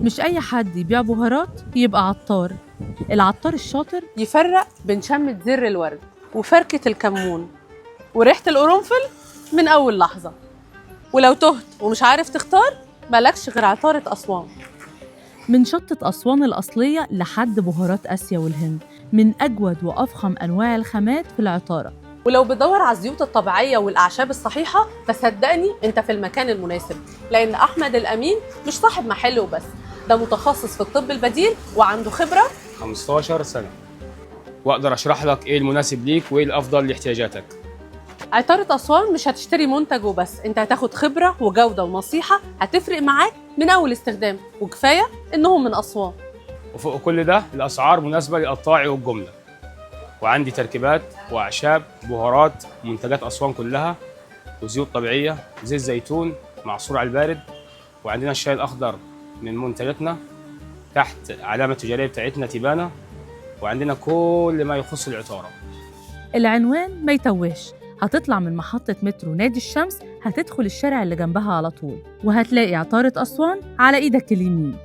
مش أي حد يبيع بهارات يبقى عطار. العطار الشاطر يفرق بين شمة زر الورد وفركة الكمون وريحة القرنفل من أول لحظة. ولو تهت ومش عارف تختار، مالكش غير عطارة أسوان. من شطة أسوان الأصلية لحد بهارات آسيا والهند، من أجود وأفخم أنواع الخامات في العطارة. ولو بدور على الزيوت الطبيعية والأعشاب الصحيحة، فصدقني أنت في المكان المناسب، لأن أحمد الأمين مش صاحب محل وبس، ده متخصص في الطب البديل وعنده خبرة 15 سنة، وأقدر أشرح لك إيه المناسب ليك وإيه الأفضل لاحتياجاتك. عطارة أسوان مش هتشتري منتج وبس، أنت هتاخد خبرة وجودة ونصيحة هتفرق معاك من أول استخدام، وكفاية إنهم من أسوان. وفوق كل ده الأسعار مناسبة للقطاعي والجملة، وعندي تركيبات وأعشاب بهارات ومنتجات أسوان كلها، وزيوت طبيعية، زيت زيتون معصور على البارد، وعندنا الشاي الأخضر من منتجاتنا تحت علامة التجارية بتاعتنا تيبانا، وعندنا كل ما يخص العطارة. العنوان ما يتوهش، هتطلع من محطة مترو نادي الشمس، هتدخل الشارع اللي جنبها على طول، وهتلاقي عطارة أسوان على إيدك اليمين.